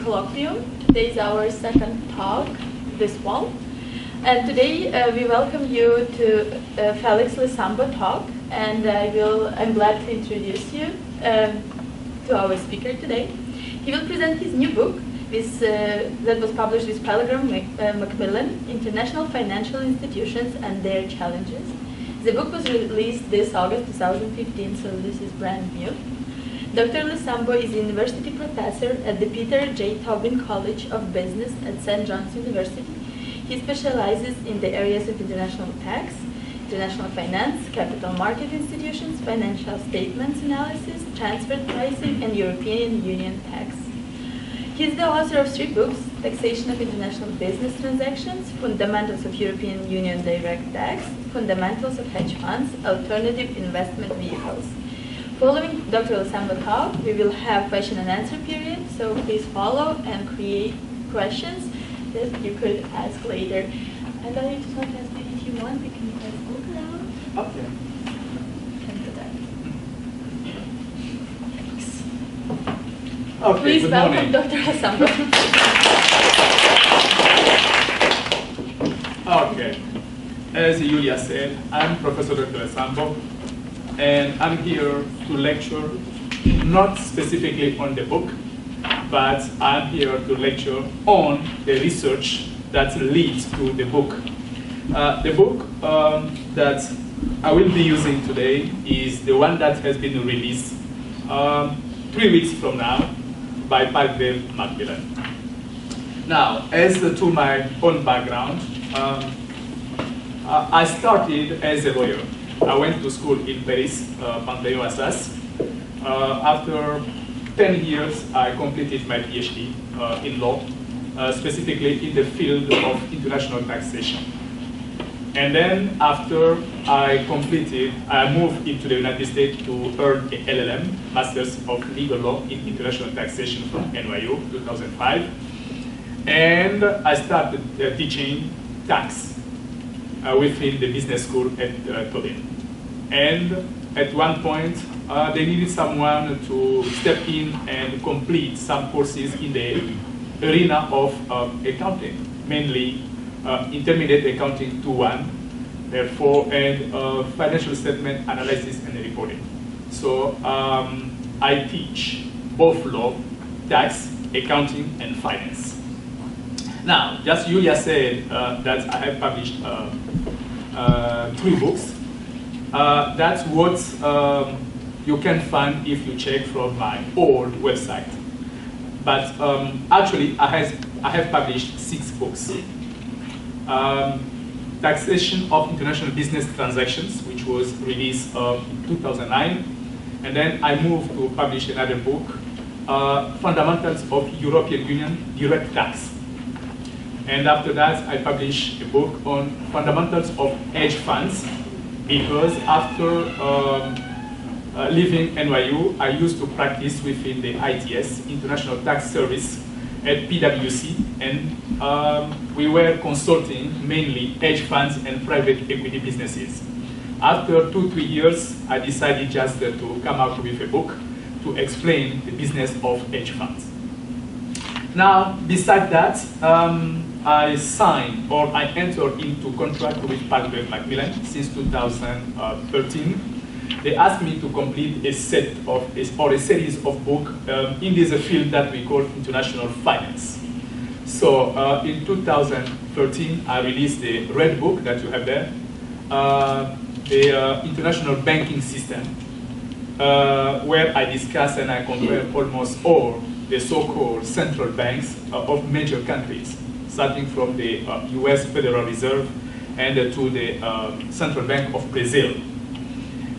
colloquium. Today is our second talk this fall. And today we welcome you to Felix Lessambo talk. And I'm glad to introduce you to our speaker today. He will present his new book that was published with Pilgrim Macmillan, International Financial Institutions and Their Challenges. The book was released this August 2015, so this is brand new. Dr. Lessambo is a university professor at the Peter J. Tobin College of Business at St. John's University. He specializes in the areas of international tax, international finance, capital market institutions, financial statements analysis, transfer pricing, and European Union tax. He is the author of 3 books: Taxation of International Business Transactions, Fundamentals of European Union Direct Tax, Fundamentals of Hedge Funds, Alternative Investment Vehicles. Following Dr. Lessambo talk, we will have question and answer period, so please follow and create questions that you could ask later. And I just want to ask you, if you want, we can pass the book around. Okay. And do that. Thanks. Okay, Please good welcome morning. Dr. Lessambo. Okay. As Julia said, I'm Professor Dr. Lessambo, and I'm here to lecture not specifically on the book, but I'm here to lecture on the research that leads to the book. The book that I will be using today is the one that has been released 3 weeks from now by Pilgrim Macmillan. Now, as to my own background, I started as a lawyer. I went to school in Paris, Panthéon Assas. After 10 years, I completed my PhD in law, specifically in the field of international taxation. And then after I completed, I moved into the United States to earn a LLM, Masters of Legal Law in International Taxation from NYU, 2005. And I started teaching tax within the business school at Tobin. And at one point, they needed someone to step in and complete some courses in the arena of accounting, mainly intermediate accounting 2-1, therefore, and financial statement analysis and reporting. So I teach both law, tax, accounting, and finance. Now, just Julia said that I have published 3 books. That's what you can find if you check from my old website. But actually, I have published 6 books. Taxation of International Business Transactions, which was released in 2009. And then I moved to publish another book, Fundamentals of European Union Direct Tax. And after that, I published a book on fundamentals of hedge funds, because after leaving NYU, I used to practice within the ITS, International Tax Service, at PwC, and we were consulting mainly hedge funds and private equity businesses. After 2-3 years, I decided just to come out with a book to explain the business of hedge funds. Now, besides that, I signed or I entered into contract with Pilgrim Macmillan since 2013. They asked me to complete a set of or a series of books in this field that we call international finance. So in 2013, I released the red book that you have there, the international banking system, where I discuss and I compare almost all the so-called central banks of major countries, starting from the US Federal Reserve and to the Central Bank of Brazil.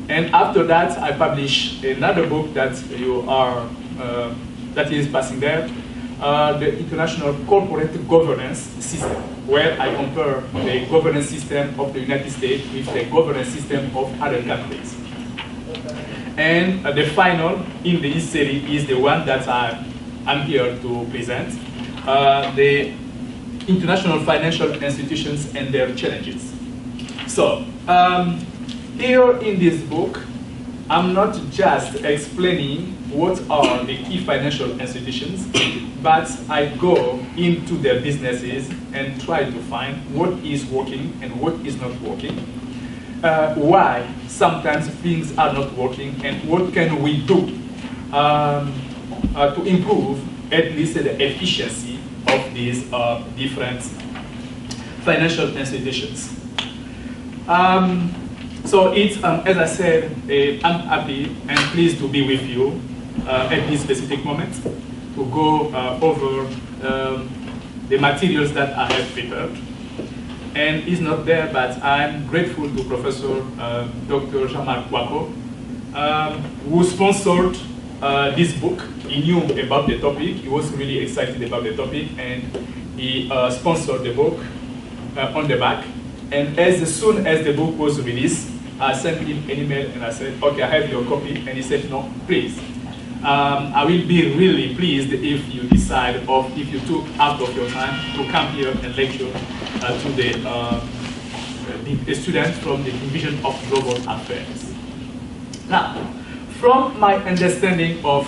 And after that, I published another book that that is passing there, the International Corporate Governance System, where I compare the governance system of the United States with the governance system of other countries. And the final in this series is the one that I'm here to present, the International Financial Institutions and Their Challenges. So, here in this book, I'm not just explaining what are the key financial institutions, but I go into their businesses and try to find what is working and what is not working, why sometimes things are not working, and what can we do to improve at least the efficiency of these different financial institutions. So it's, as I said, I'm happy and pleased to be with you at this specific moment to go over the materials that I have prepared. And he's not there, but I'm grateful to Professor Dr. Jean-Marc Wako, who sponsored this book. He knew about the topic, he was really excited about the topic, and he sponsored the book on the back. And as soon as the book was released, I sent him an email and I said, okay, I have your copy. And he said, no, please. I will be really pleased if you decide, or if you took out of your time to come here and lecture to the students from the Division of Global Affairs. Now, from my understanding of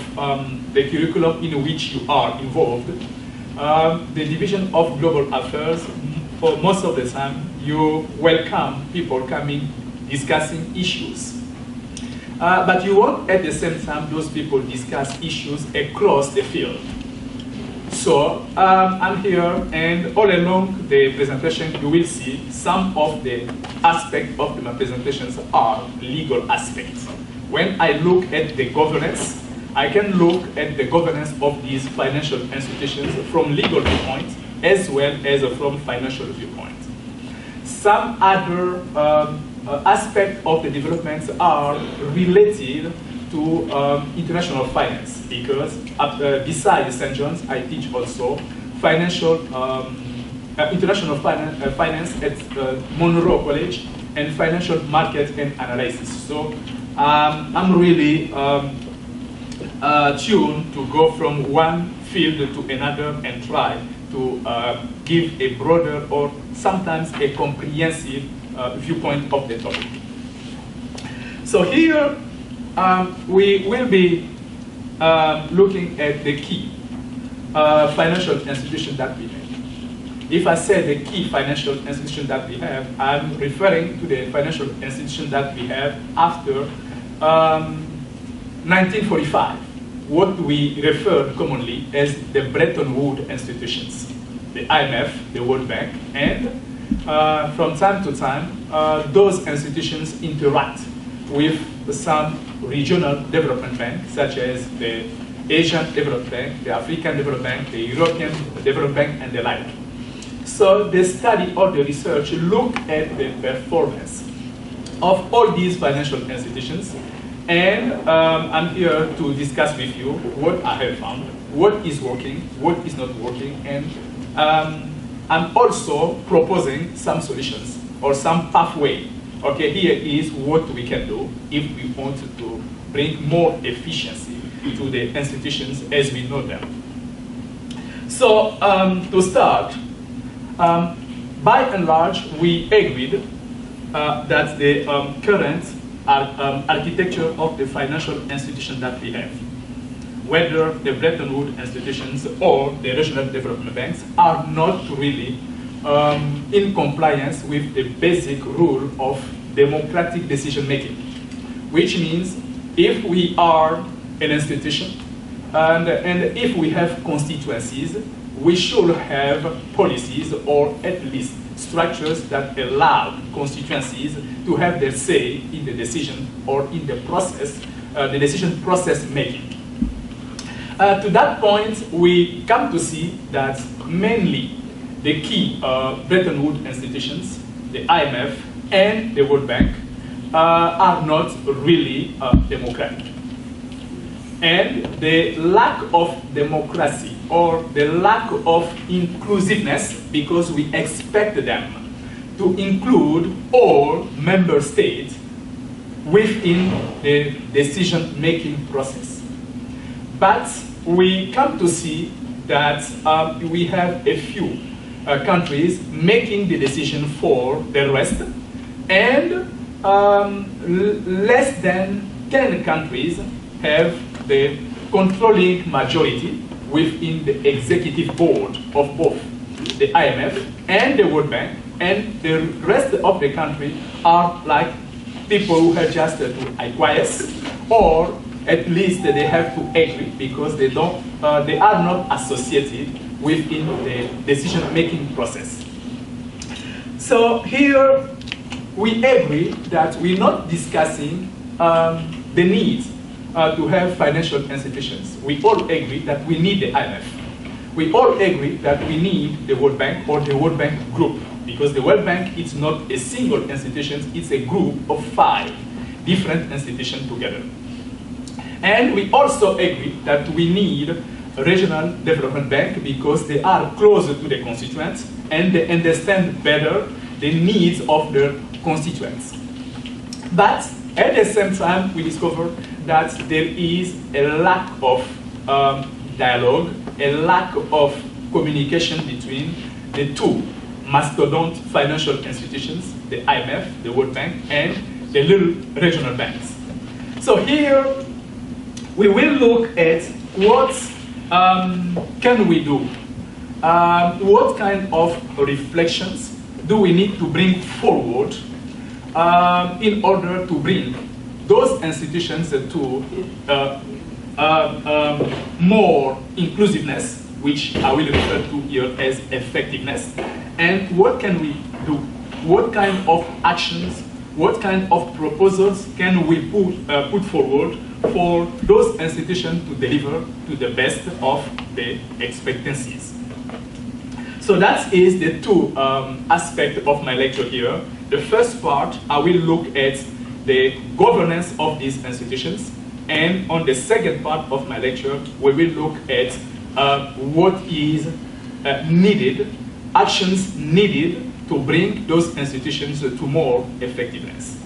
the curriculum in which you are involved, the Division of Global Affairs, for most of the time, you welcome people coming, discussing issues. But you won't at the same time those people discuss issues across the field. So I'm here, and all along the presentation you will see some of the aspects of my presentations are legal aspects. When I look at the governance, I can look at the governance of these financial institutions from legal viewpoint as well as from financial viewpoint. Some other aspects of the developments are related to international finance, because besides St. John's, I teach also financial international finance at Monroe College and financial market and analysis. So I'm really tuned to go from one field to another and try to give a broader or sometimes a comprehensive viewpoint of the topic. So here we will be looking at the key financial institution that we have. If I say the key financial institution that we have, I'm referring to the financial institution that we have after 1945, what we refer commonly as the Bretton Woods institutions, the IMF, the World Bank, and from time to time, those institutions interact with some regional development banks, such as the Asian Development Bank, the African Development Bank, the European Development Bank, and the like. So the study or the research look at the performance of all these financial institutions, and I'm here to discuss with you what I have found, what is working, what is not working, and I'm also proposing some solutions or some pathway. Okay, here is what we can do if we want to bring more efficiency to the institutions as we know them. So to start, by and large, we agreed that the current architecture of the financial institution that we have, whether the Bretton Woods institutions or the regional development banks, are not really in compliance with the basic rule of democratic decision making, which means if we are an institution and if we have constituencies, we should have policies or at least structures that allow constituencies to have their say in the decision or in the process, the decision process making. To that point, we come to see that mainly the key Bretton Woods institutions, the IMF and the World Bank, are not really democratic. And the lack of democracy or the lack of inclusiveness, because we expect them to include all member states within the decision-making process. But we come to see that we have a few countries making the decision for the rest, and less than 10 countries have the controlling majority, within the executive board of both the IMF and the World Bank, and the rest of the country are like people who have just to acquiesce, or at least they have to agree because they are not associated within the decision-making process. So here we agree that we're not discussing the need to have financial institutions. We all agree that we need the IMF. We all agree that we need the World Bank or the World Bank group, because the World Bank is not a single institution, it's a group of 5 different institutions together. And we also agree that we need a regional development bank because they are closer to the constituents and they understand better the needs of their constituents. But at the same time, we discover that there is a lack of dialogue, a lack of communication between the 2 mastodont financial institutions, the IMF, the World Bank, and the little regional banks. So here, we will look at what can we do? What kind of reflections do we need to bring forward in order to bring those institutions to more inclusiveness, which I will refer to here as effectiveness, and what can we do? What kind of actions, what kind of proposals can we put forward for those institutions to deliver to the best of the expectancies? So that is the 2 aspects of my lecture here. The first part, I will look at the governance of these institutions, and on the second part of my lecture, we will look at what is needed, actions needed to bring those institutions to more effectiveness.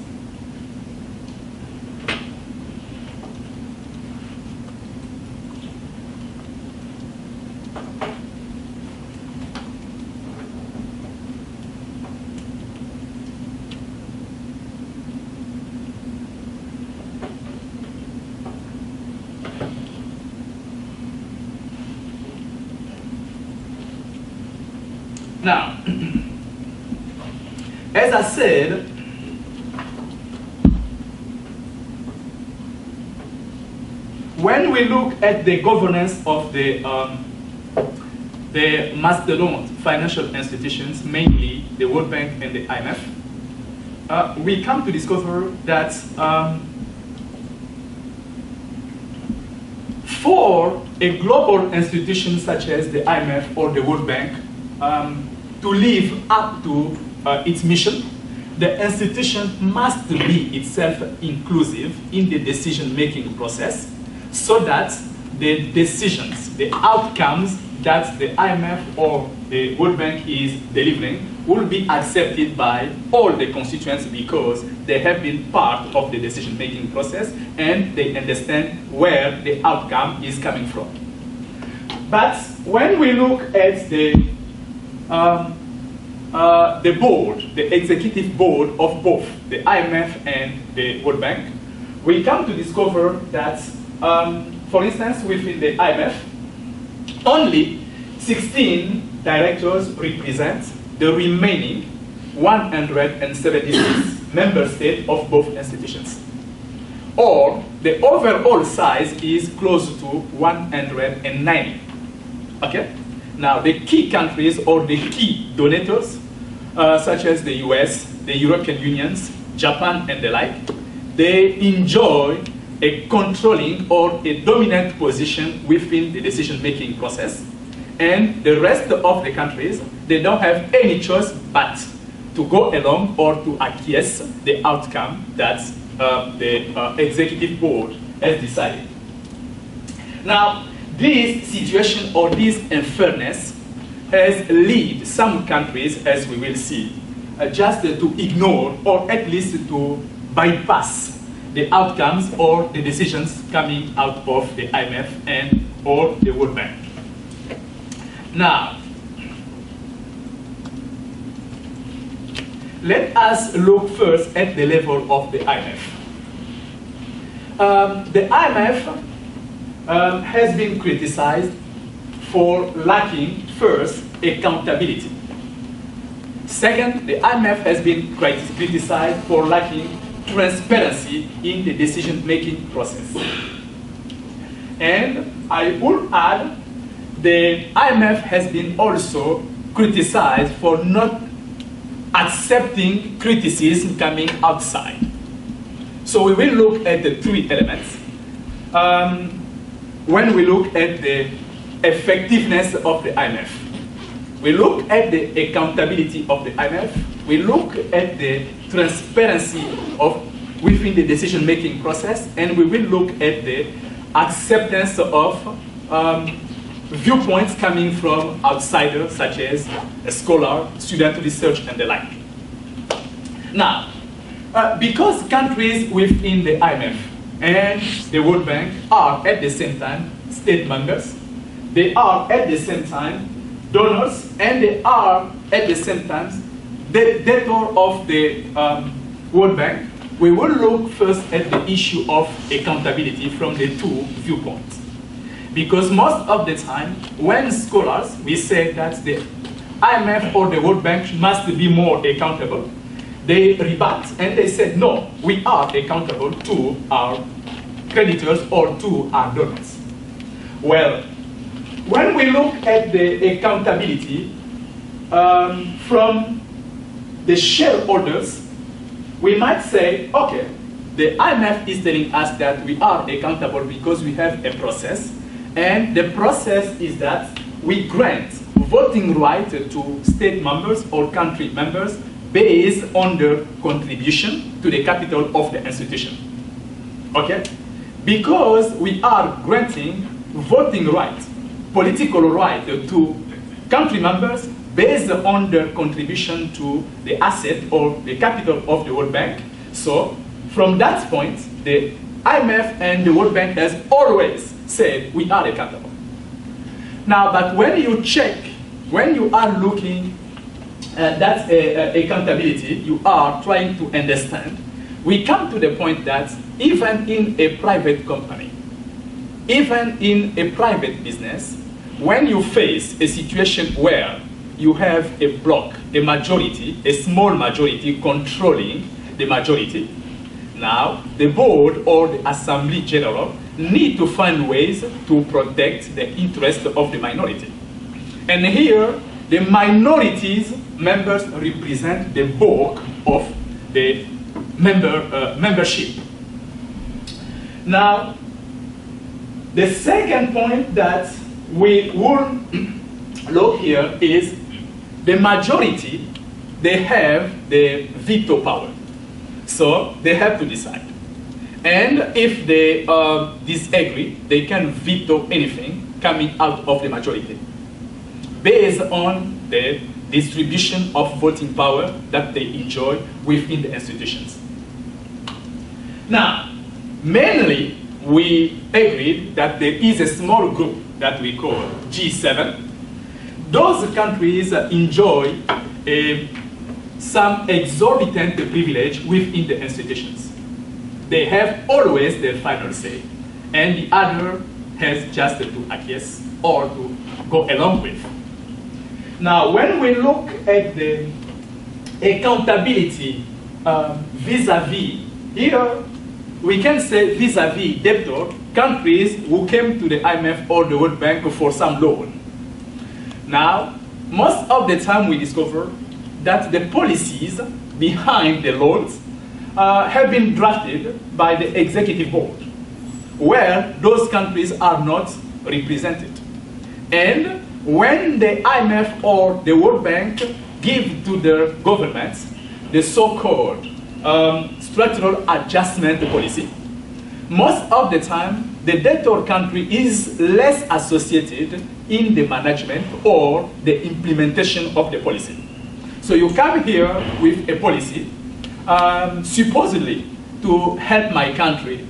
Now, as I said, when we look at the governance of the mastodont financial institutions, mainly the World Bank and the IMF, we come to discover that for a global institution such as the IMF or the World Bank to live up to its mission, the institution must be itself inclusive in the decision-making process, so that the decisions, the outcomes that the IMF or the World Bank is delivering will be accepted by all the constituents because they have been part of the decision-making process and they understand where the outcome is coming from. But when we look at the board, the executive board of both the IMF and the World Bank, we come to discover that, for instance, within the IMF, only 16 directors represent the remaining 176 member states of both institutions. Or the overall size is close to 190. Okay? Now, the key countries or the key donors, such as the US, the European Union, Japan, and the like, they enjoy a controlling or a dominant position within the decision-making process. And the rest of the countries, they don't have any choice but to go along or to acquiesce the outcome that the executive board has decided. Now, this situation or this unfairness has led some countries, as we will see, just to ignore or at least to bypass the outcomes or the decisions coming out of the IMF and or the World Bank. Now, let us look first at the level of the IMF. The IMF has been criticized for lacking, first, accountability. Second, the IMF has been criticized for lacking transparency in the decision-making process. And I would add, the IMF has been also criticized for not accepting criticism coming outside. So we will look at the three elements. When we look at the effectiveness of the IMF, we look at the accountability of the IMF, we look at the transparency of within the decision-making process, and we will look at the acceptance of viewpoints coming from outsiders, such as a scholar, student research, and the like. Now, because countries within the IMF and the World Bank are at the same time state members, they are at the same time donors, and they are at the same time the debtor of the World Bank, we will look first at the issue of accountability from the two viewpoints. Because most of the time, when scholars, we say that the IMF or the World Bank must be more accountable, they rebut and they say, no, we are accountable to our creditors or to our donors. Well, when we look at the accountability from the shareholders, we might say, okay, the IMF is telling us that we are accountable because we have a process, and the process is that we grant voting right to state members or country members based on their contribution to the capital of the institution. Okay? Because we are granting voting right, political right to country members based on their contribution to the asset or the capital of the World Bank. So, from that point, the IMF and the World Bank has always said we are accountable. Now, but when you check, when you are looking at that accountability, you are trying to understand, we come to the point that even in a private company, even in a private business, when you face a situation where you have a bloc, a majority, a small majority controlling the majority, now the board or the assembly general need to find ways to protect the interest of the minority. And here, the minorities members represent the bulk of the membership. Now, the second point that we will look here is the majority, they have the veto power. So they have to decide. And if they disagree, they can veto anything coming out of the majority based on the distribution of voting power that they enjoy within the institutions. Now, mainly, we agreed that there is a small group that we call G7. Those countries enjoy some exorbitant privilege within the institutions. They have always their final say, and the other has just to acquiesce or to go along with. Now, when we look at the accountability vis-a-vis, here we can say vis-a-vis debtor countries who came to the IMF or the World Bank for some loan. Now, most of the time we discover that the policies behind the loans have been drafted by the executive board, where those countries are not represented. And when the IMF or the World Bank give to their governments the so-called structural adjustment policy, most of the time the debtor country is less associated in the management or the implementation of the policy. So you come here with a policy supposedly to help my country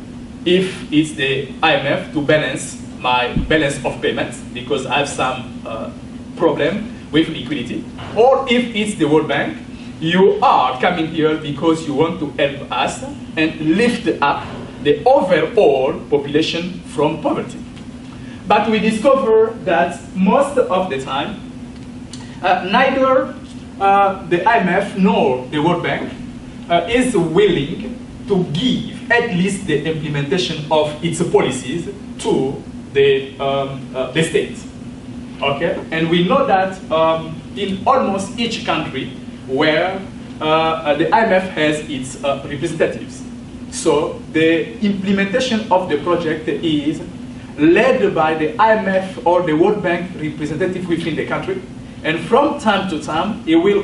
if it's the IMF to balance my balance of payments because I have some problem with liquidity, or if it's the World Bank, you are coming here because you want to help us and lift up the overall population from poverty. But we discover that most of the time, neither the IMF nor the World Bank is willing to give at least the implementation of its policies to the states. Okay, and we know that in almost each country where the IMF has its representatives, so the implementation of the project is led by the IMF or the World Bank representative within the country, and from time to time it will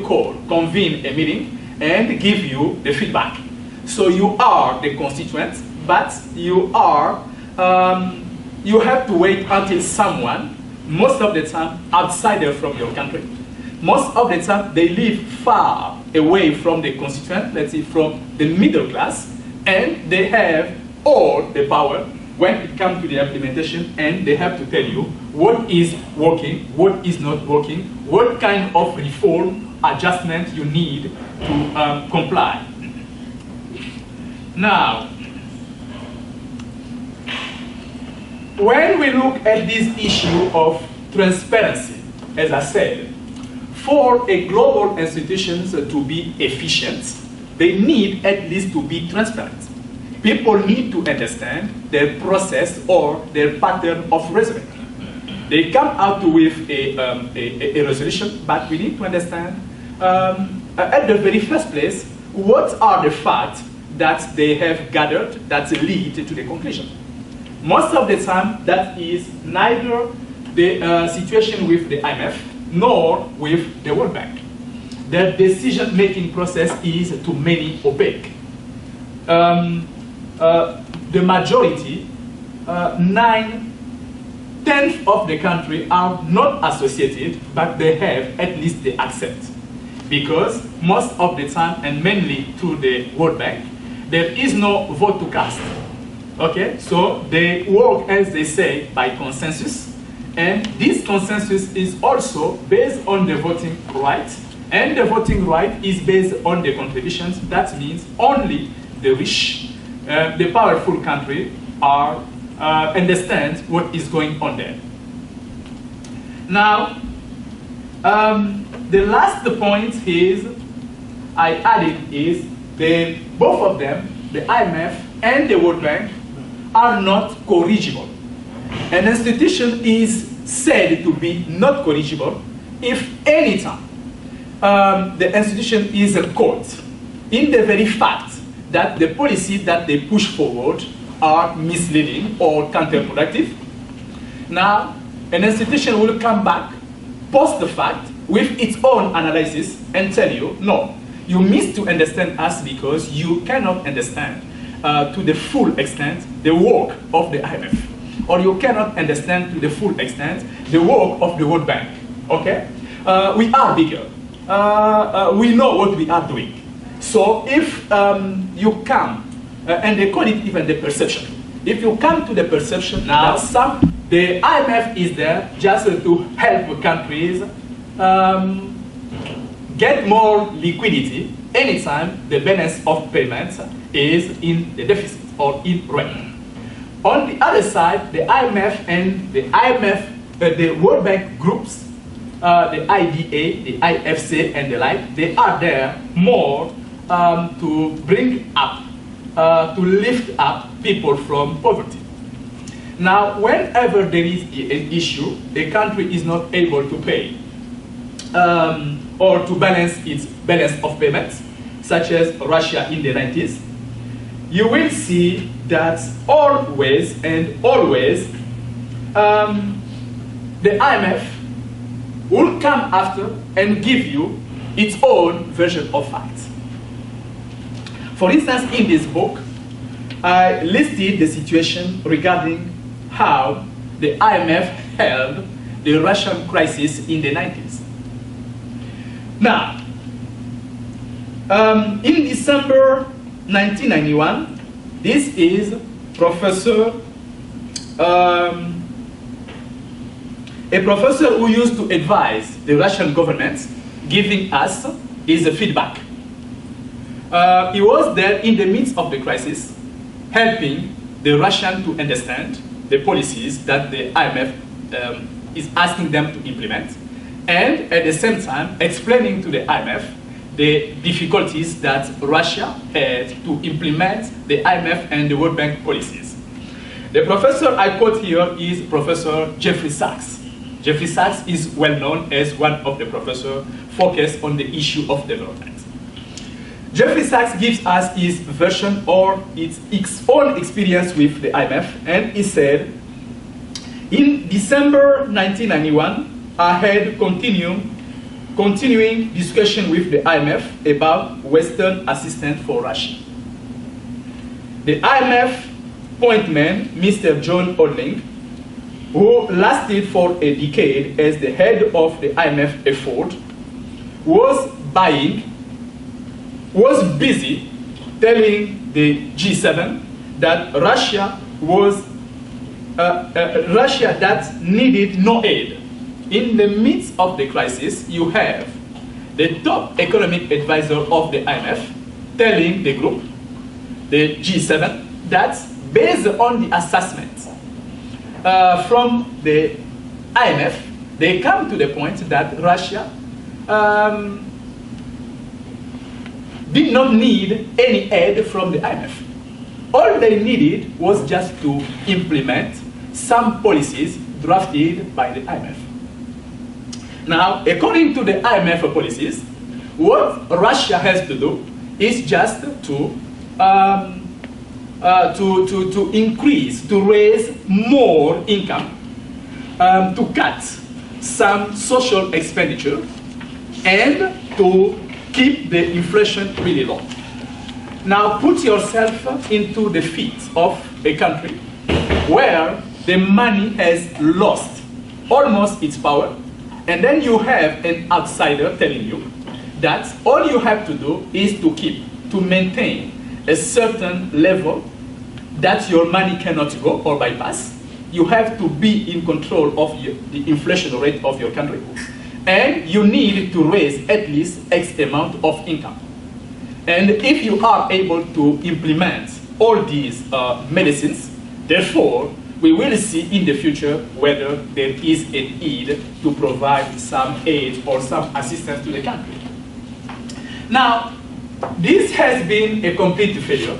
convene a meeting and give you the feedback. So you are the constituents, but you have to wait until someone, most of the time outsider from your country, most of the time they live far away from the constituent, let's say from the middle class, and they have all the power when it comes to the implementation, and they have to tell you what is working, what is not working, what kind of reform adjustment you need to comply. Now, when we look at this issue of transparency, as I said, for a global institutions to be efficient, they need at least to be transparent. People need to understand their process or their pattern of reasoning. They come out with a resolution, but we need to understand at the very first place, what are the facts that they have gathered that lead to the conclusion. Most of the time, that is neither the situation with the IMF nor with the World Bank. Their decision-making process is too many opaque. The majority, 9/10 of the country are not associated, but they have at least the accept. Because most of the time, and mainly to the World Bank, there is no vote to cast. Okay, so they work, as they say, by consensus, and this consensus is also based on the voting right, and the voting right is based on the contributions. That means only the rich, the powerful country understand what is going on there. Now, the last point I added is both of them, the IMF and the World Bank, are not corrigible. An institution is said to be not corrigible if anytime the institution is caught in the very fact that the policies that they push forward are misleading or counterproductive. Now, an institution will come back post the fact with its own analysis and tell you, no, you miss to understand us because you cannot understand to the full extent the work of the IMF, or you cannot understand to the full extent the work of the World Bank. Okay? We are bigger. We know what we are doing. So if you come, and they call it even the perception. If you come to the perception now, the IMF is there just to help countries get more liquidity anytime the balance of payments is in the deficit or in red. On the other side, the IMF and the World Bank groups, the IDA, the IFC, and the like, they are there more to bring up, to lift up people from poverty. Now, whenever there is an issue, the country is not able to pay or to balance its balance of payments, such as Russia in the 90s, you will see that always the IMF will come after and give you its own version of facts. For instance, in this book, I listed the situation regarding how the IMF held the Russian crisis in the 90s. Now, in December 1991, this is a professor who used to advise the Russian government, giving us his feedback. He was there in the midst of the crisis, helping the Russian to understand the policies that the IMF is asking them to implement, and at the same time explaining to the IMF the difficulties that Russia had to implement the IMF and the World Bank policies. The professor I quote here is Professor Jeffrey Sachs. Jeffrey Sachs is well known as one of the professors focused on the issue of development. Jeffrey Sachs gives us his version or his own experience with the IMF, and he said, in December 1991, I had continuing discussion with the IMF about Western assistance for Russia. The IMF point man, Mr. John Odling, who lasted for a decade as the head of the IMF effort, was busy telling the G7 that Russia that needed no aid. In the midst of the crisis, you have the top economic advisor of the IMF telling the group, the G7, that based on the assessment from the IMF, they come to the point that Russia did not need any aid from the IMF. All they needed was just to implement some policies drafted by the IMF. Now, according to the IMF policies, what Russia has to do is just to increase, to raise more income, to cut some social expenditure, and to keep the inflation really low. Now put yourself into the feet of a country where the money has lost almost its power, and then you have an outsider telling you that all you have to do is to maintain a certain level that your money cannot go or bypass. You have to be in control of the inflation rate of your country, and you need to raise at least X amount of income. And if you are able to implement all these medicines, therefore, we will see in the future whether there is a need to provide some aid or some assistance to the country. Now, this has been a complete failure.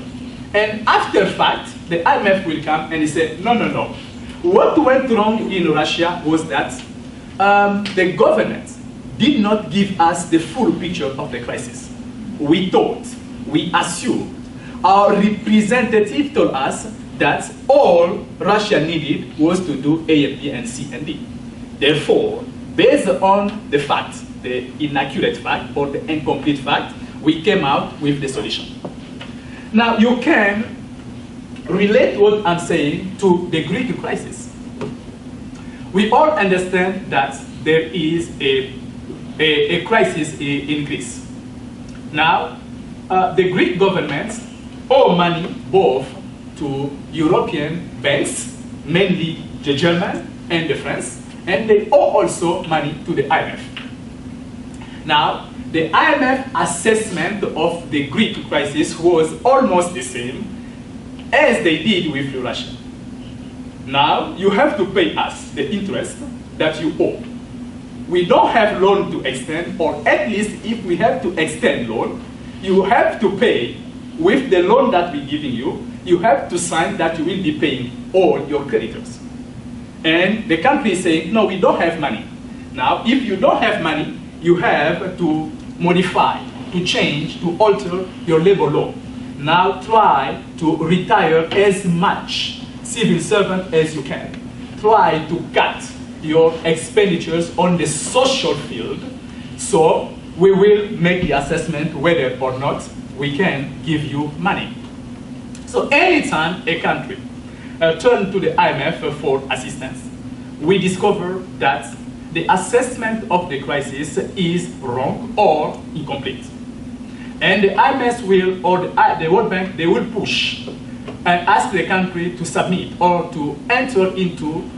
And after fact, the IMF will come and say, no, no, no. What went wrong in Russia was that the government did not give us the full picture of the crisis. We thought, we assumed, our representative told us that all Russia needed was to do A and B and C and D. Therefore, based on the fact, the inaccurate fact or the incomplete fact, we came out with the solution. Now, you can relate what I'm saying to the Greek crisis. We all understand that there is a crisis in Greece. Now, the Greek government owe money both to European banks, mainly the German and the French, and they owe also money to the IMF. Now, the IMF assessment of the Greek crisis was almost the same as they did with Russia. Now, you have to pay us the interest that you owe. We don't have loan to extend, or at least if we have to extend loan, you have to pay with the loan that we're giving you. You have to sign that you will be paying all your creditors. And the country is saying, no, we don't have money. Now, if you don't have money, you have to modify, to change, to alter your labor law. Now try to retire as much civil servant as you can. Try to cut your expenditures on the social field, so we will make the assessment whether or not we can give you money. So anytime a country turns to the IMF for assistance, we discover that the assessment of the crisis is wrong or incomplete. And the IMF will, or the World Bank, they will push and ask the country to submit or to enter into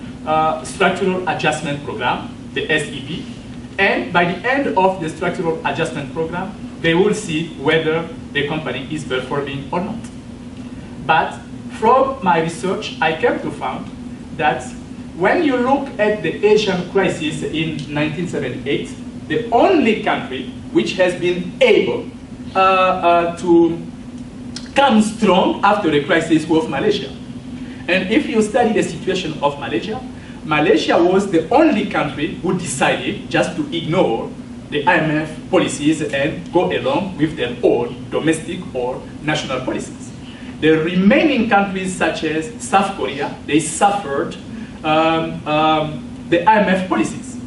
structural adjustment program, the SEP. And by the end of the structural adjustment program, they will see whether the company is performing or not. But from my research, I came to find that when you look at the Asian crisis in 1978, the only country which has been able to come strong after the crisis was Malaysia. And if you study the situation of Malaysia, Malaysia was the only country who decided just to ignore the IMF policies and go along with their own domestic or national policies. The remaining countries such as South Korea, they suffered the IMF policies.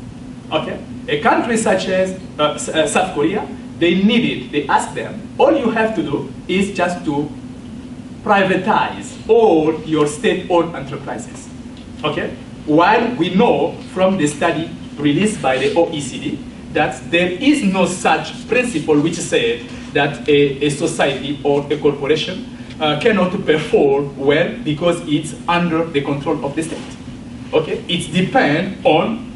Okay? A country such as South Korea, they asked them, all you have to do is just to privatize all your state-owned enterprises. Okay? While we know from the study released by the OECD that there is no such principle which said that a society or a corporation cannot perform well because it's under the control of the state. Okay? It depends on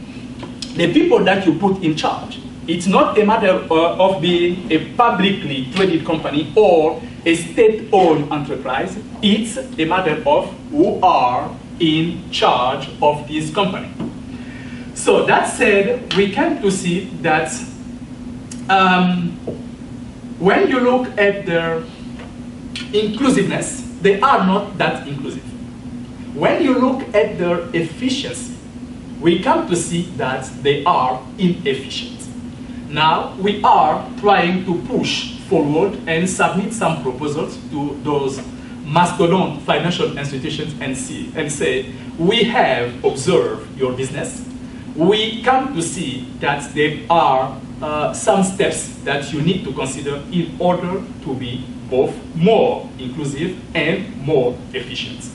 the people that you put in charge. It's not a matter of being a publicly traded company or a state-owned enterprise. It's a matter of who are in charge of this company. So that said, we come to see that when you look at their inclusiveness, they are not that inclusive. When you look at their efficiency, we come to see that they are inefficient. Now, we are trying to push forward and submit some proposals to those mastodon financial institutions and say, we have observed your business. We come to see that there are some steps that you need to consider in order to be both more inclusive and more efficient.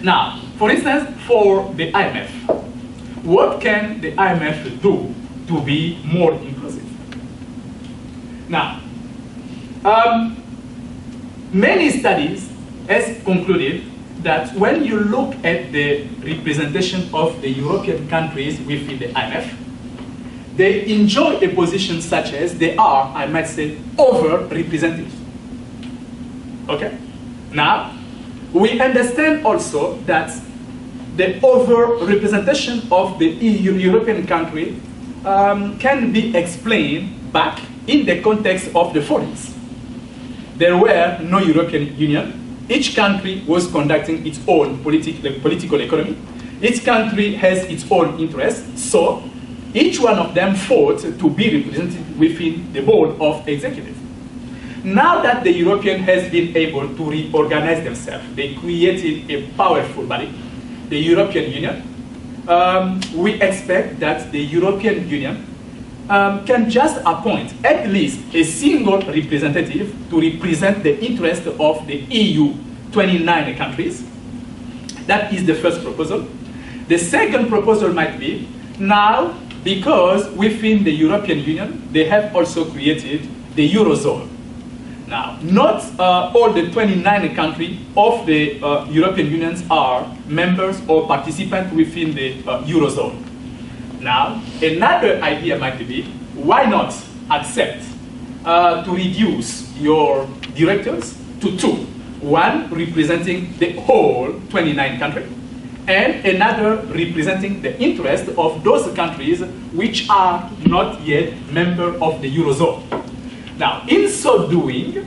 Now, for instance, for the IMF, what can the IMF do to be more inclusive? Now, many studies has concluded that when you look at the representation of the European countries within the IMF, they enjoy a position such as they are, I might say, over-represented. Okay? Now, we understand also that the over-representation of the European country can be explained back in the context of the 40s. There were no European Union. Each country was conducting its own political economy. Each country has its own interests, so each one of them fought to be represented within the board of executive. Now that the European has been able to reorganize themselves, they created a powerful body, the European Union. We expect that the European Union can just appoint at least a single representative to represent the interest of the EU 29 countries. That is the first proposal. The second proposal might be, now, because within the European Union, they have also created the Eurozone. Now, not all the 29 countries of the European Union are members or participants within the Eurozone. Now, another idea might be, why not accept to reduce your directors to two, one representing the whole 29 countries, and another representing the interest of those countries which are not yet members of the Eurozone. Now, in so doing,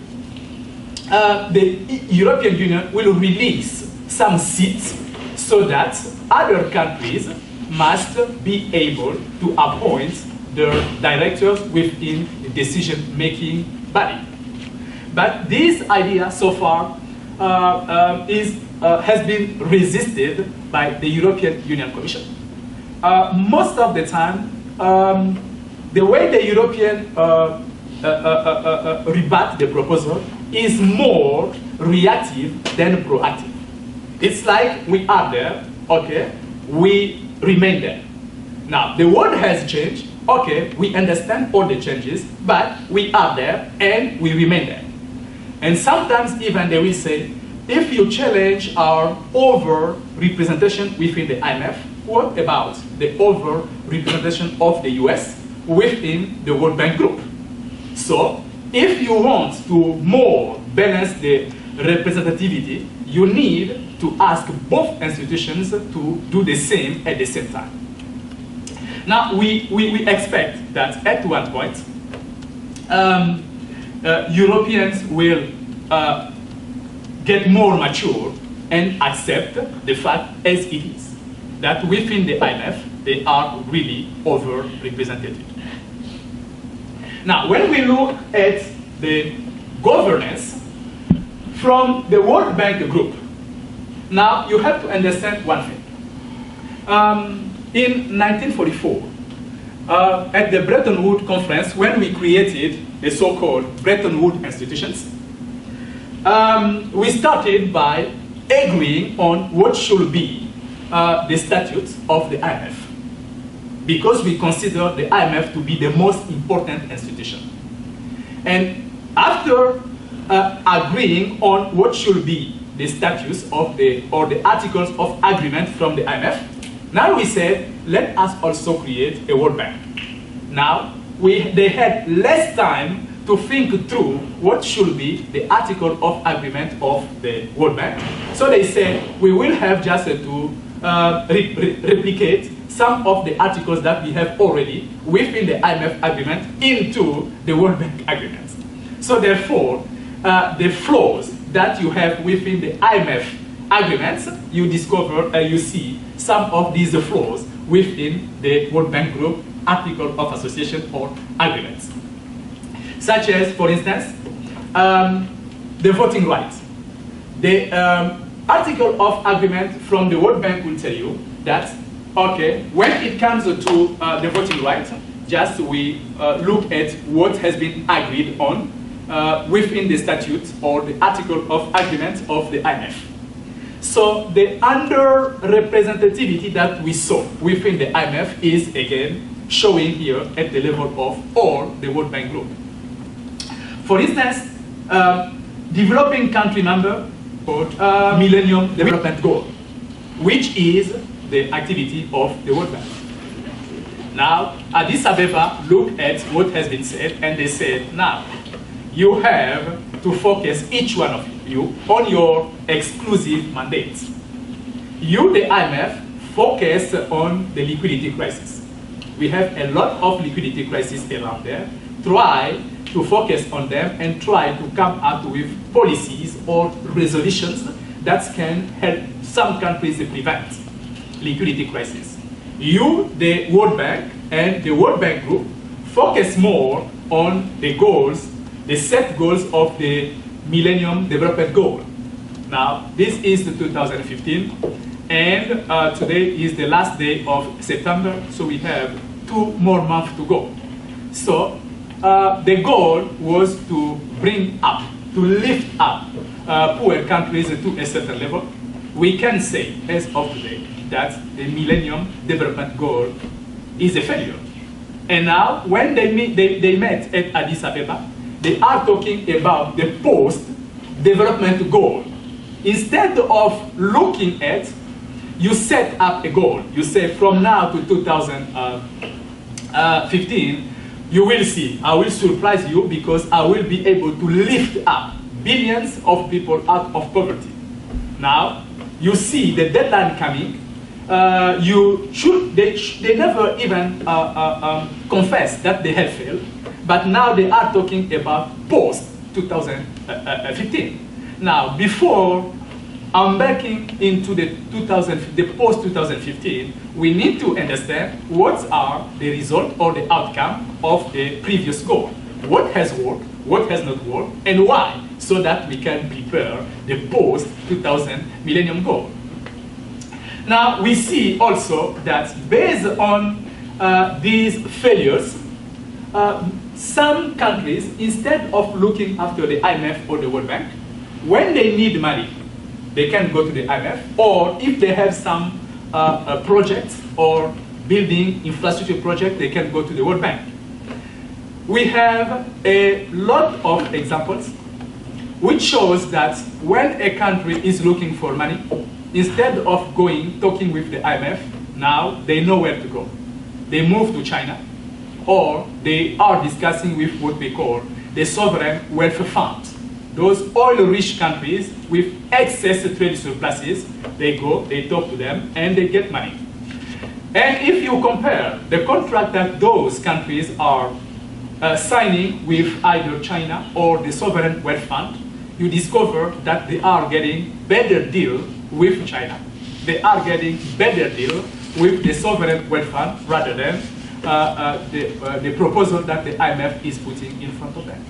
the European Union will release some seats so that other countries must be able to appoint their directors within the decision-making body. But this idea so far has been resisted by the European Union Commission. Most of the time, the way the European rebut the proposal is more reactive than proactive. It's like we are there, okay, we remain there. Now, the world has changed, okay, we understand all the changes, but we are there and we remain there. And sometimes even they will say, if you challenge our over-representation within the IMF, what about the over-representation of the US within the World Bank Group? So, if you want to more balance the representativity, you need to ask both institutions to do the same at the same time. Now, we expect that at one point, Europeans will get more mature and accept the fact as it is, that within the IMF, they are really overrepresented. Now, when we look at the governance from the World Bank group, now you have to understand one thing. In 1944, at the Bretton Woods conference, when we created the so-called Bretton Woods institutions, we started by agreeing on what should be the statutes of the IMF, because we consider the IMF to be the most important institution. And after agreeing on what should be the statutes of the articles of agreement from the IMF, now we said, let us also create a World Bank. Now, they had less time to think through what should be the article of agreement of the World Bank. So they said, we will have just to replicate some of the articles that we have already within the IMF agreement into the World Bank agreement. So therefore, the flaws that you have within the IMF agreements, you discover, you see some of these flaws within the World Bank Group article of association or agreements. Such as, for instance, the voting rights. The article of agreement from the World Bank will tell you that, okay, when it comes to the voting rights, just we look at what has been agreed on within the statute or the article of agreement of the IMF. So the underrepresentativity that we saw within the IMF is again showing here at the level of all the World Bank Group. For instance, developing country member or Millennium Development Goal, which is the activity of the World Bank. Now, Addis Ababa looked at what has been said, and they said, now, you have to focus, each one of you, on your exclusive mandates. You, the IMF, focus on the liquidity crisis. We have a lot of liquidity crises around there. Try to focus on them and try to come up with policies or resolutions that can help some countries prevent liquidity crisis. You, the World Bank and the World Bank Group, focus more on the goals, the set goals of the Millennium Development Goal. Now, this is the 2015, and today is the last day of September, so we have 2 more months to go. So, the goal was to bring up, to lift up poor countries to a certain level. We can say, as of today, that the Millennium Development Goal is a failure. And now, when they met at Addis Ababa, they are talking about the post-development goal. Instead of looking at, you set up a goal. You say from now to 2015, you will see, I will surprise you because I will be able to lift up billions of people out of poverty. Now, you see the deadline coming. They never even confess that they have failed, but now they are talking about post-2015. Now, before embarking into the post-2015, we need to understand what are the result or the outcome of the previous goal. What has worked, what has not worked, and why, so that we can prepare the post-2000 Millennium Goal. Now, we see also that based on these failures, some countries, instead of looking after the IMF or the World Bank, when they need money, they can go to the IMF, or if they have some projects or building infrastructure project, they can go to the World Bank. We have a lot of examples which shows that when a country is looking for money, instead of talking with the IMF, now they know where to go. They move to China, or they are discussing with what we call the sovereign wealth fund. those oil-rich countries with excess trade surpluses, they go, they talk to them, and they get money. And if you compare the contract that those countries are signing with either China or the Sovereign Wealth Fund, you discover that they are getting better deal with China. They are getting better deal with the Sovereign Wealth Fund rather than the proposal that the IMF is putting in front of them.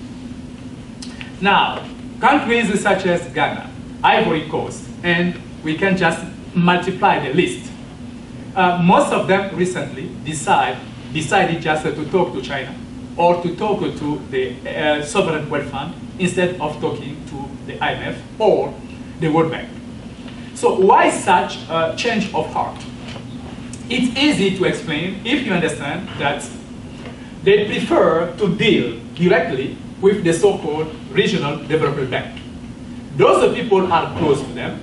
Now, countries such as Ghana, Ivory Coast, and we can just multiply the list. Most of them recently decided just to talk to China or to talk to the Sovereign Wealth Fund instead of talking to the IMF or the World Bank. So why such a change of heart? It's easy to explain if you understand that they prefer to deal directly with the so-called Regional Development Bank. Those people are close to them.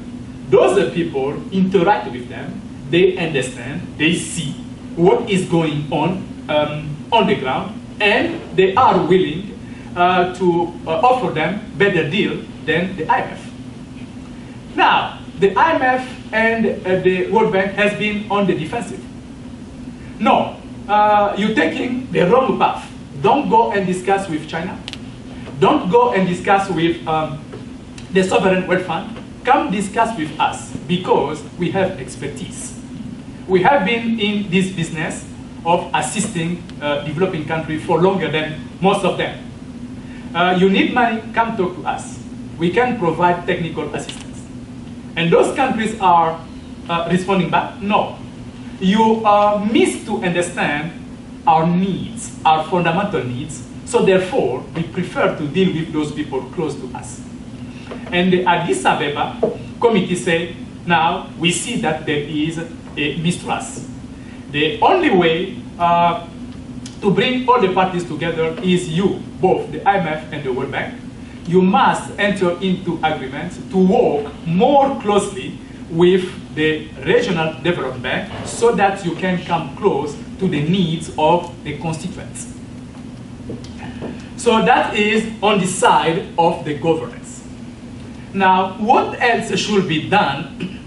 Those people interact with them. They understand, they see what is going on the ground, and they are willing to offer them better deal than the IMF. Now, the IMF and the World Bank has been on the defensive. No, you're taking the wrong path. Don't go and discuss with China. Don't go and discuss with the Sovereign Wealth Fund. Come discuss with us because we have expertise. We have been in this business of assisting developing countries for longer than most of them. You need money, come talk to us. We can provide technical assistance. And those countries are responding back, no. You miss to understand our needs, our fundamental needs, so therefore we prefer to deal with those people close to us. And the Addis Ababa committee said, now we see that there is a mistrust. The only way to bring all the parties together is you, both the IMF and the World Bank. You must enter into agreements to work more closely with the Regional Development Bank so that you can come close to the needs of the constituents. So that is on the side of the governance. Now, what else should be done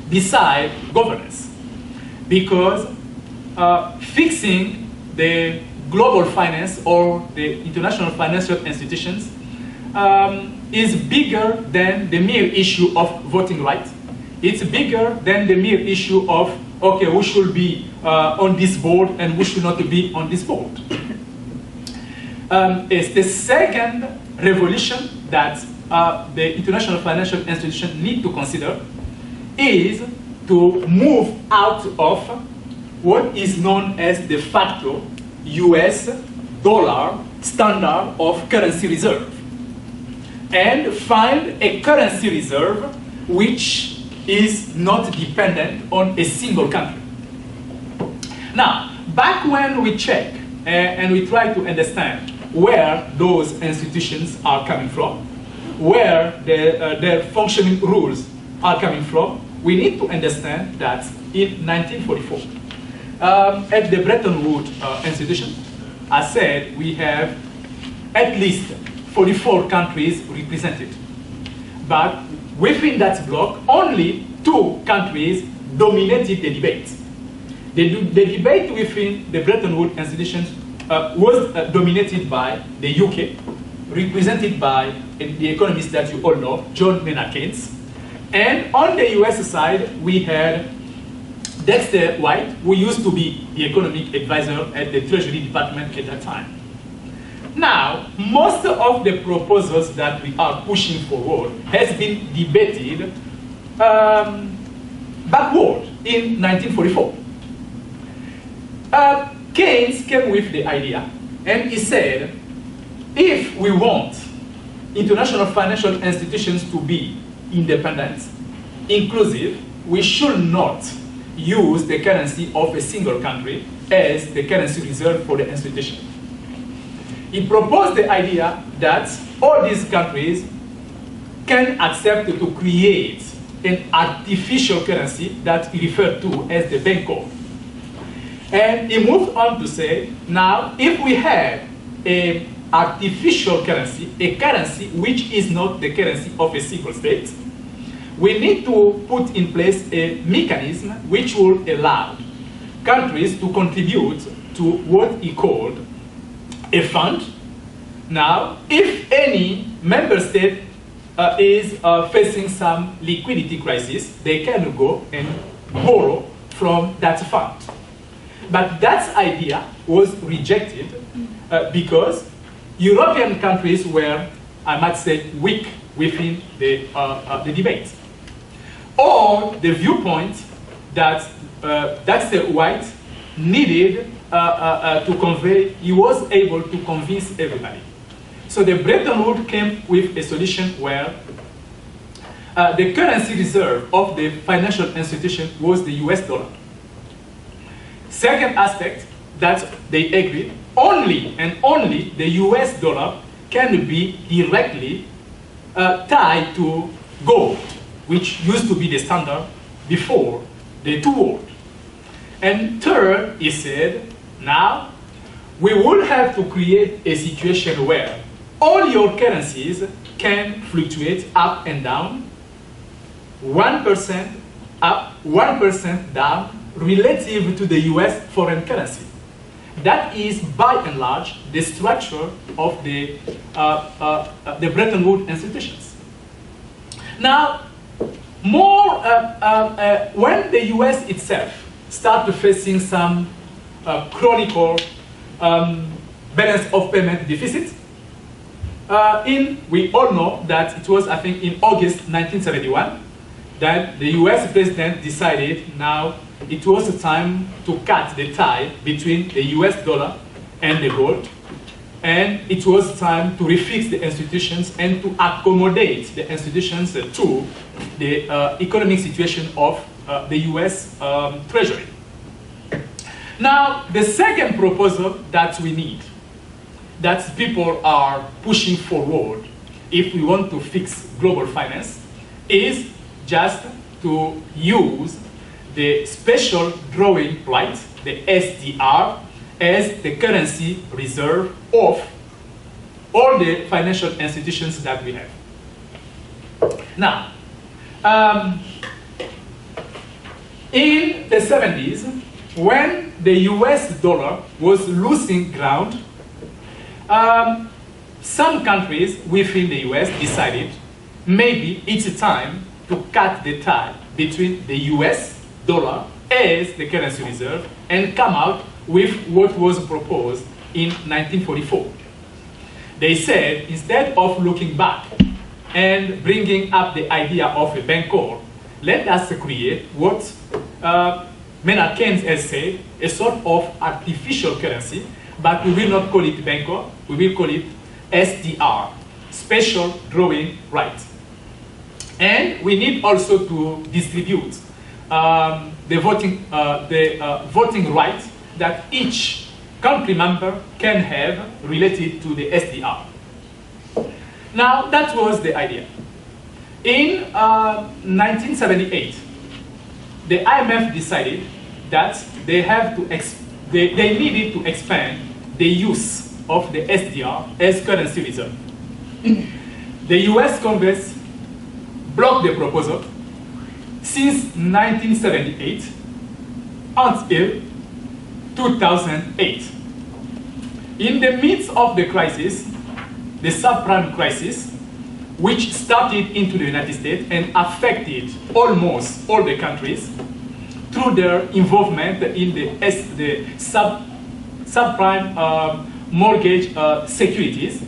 beside governance? Because fixing the global finance or the international financial institutions is bigger than the mere issue of voting rights. It's bigger than the mere issue of, okay, who should be on this board and who should not be on this board. It's the second revolution that the international financial institutions need to consider is to move out of what is known as de facto US dollar standard of currency reserve and find a currency reserve which is not dependent on a single country. Now, back when we check and we try to understand where those institutions are coming from, where their functioning rules are coming from, we need to understand that in 1944, at the Bretton Woods institution, I said we have at least 44 countries represented. But within that bloc, only 2 countries dominated the debate. The debate within the Bretton Woods institutions was dominated by the UK, represented by the economist that you all know, John Maynard Keynes. And on the US side, we had Dexter White, who used to be the economic advisor at the Treasury Department at that time. Now, most of the proposals that we are pushing forward has been debated backward in 1944. Keynes came with the idea, and he said, if we want international financial institutions to be independent, inclusive, we should not use the currency of a single country as the currency reserve for the institution. He proposed the idea that all these countries can accept to create an artificial currency that he referred to as the Benko. And he moved on to say, now, if we have a artificial currency, a currency which is not the currency of a single state, we need to put in place a mechanism which will allow countries to contribute to what he called a fund. Now, if any member state is facing some liquidity crisis, they can go and borrow from that fund. But that idea was rejected because European countries were, I might say, weak within the debate. Or the viewpoint that Dexter White needed to convey, he was able to convince everybody. So the Bretton Woods came with a solution where the currency reserve of the financial institution was the US dollar. Second aspect that they agreed, only and only the US dollar can be directly tied to gold, which used to be the standard before the two wars. And third, he said, now we will have to create a situation where all your currencies can fluctuate up and down, 1% up, 1% down, relative to the US foreign currency. That is, by and large, the structure of the Bretton Woods institutions. Now, more when the US itself started facing some chronic balance of payment deficit, we all know that it was, I think, in August 1971 that the US president decided now it was the time to cut the tie between the US dollar and the gold, and it was time to refix the institutions and to accommodate the institutions to the economic situation of the US Treasury. Now, the second proposal that we need, that people are pushing forward if we want to fix global finance, is just to use the special drawing right, the SDR, as the currency reserve of all the financial institutions that we have. Now, in the 70s, when the US dollar was losing ground, some countries within the US decided maybe it's time to cut the tie between the US dollar as the currency reserve and come out with what was proposed in 1944. They said, instead of looking back and bringing up the idea of a bancor, let us create what Maynard Keynes has said, a sort of artificial currency, but we will not call it bancor, we will call it SDR, special drawing right. And we need also to distribute the voting right that each country member can have related to the SDR. Now, that was the idea. In 1978, the IMF decided that they needed to expand the use of the SDR as currency reserve. The US Congress blocked the proposal since 1978 until 2008. In the midst of the crisis, the subprime crisis, which started into the United States and affected almost all the countries through their involvement in the subprime mortgage securities,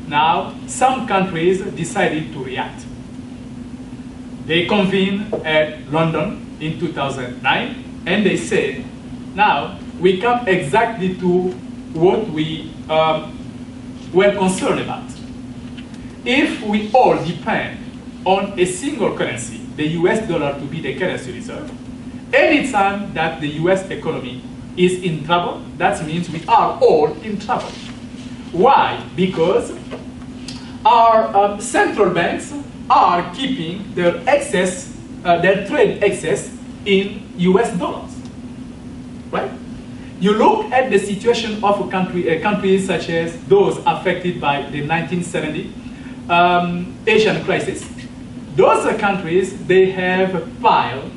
now some countries decided to react. They convened at London in 2009, and they said, now we come exactly to what we were concerned about. If we all depend on a single currency, the US dollar to be the currency reserve, anytime that the US economy is in trouble, that means we are all in trouble. Why? Because our central banks are keeping their excess, their trade excess in US dollars, right? you look at the situation of countries such as those affected by the 1970 Asian crisis. Those countries, they have piled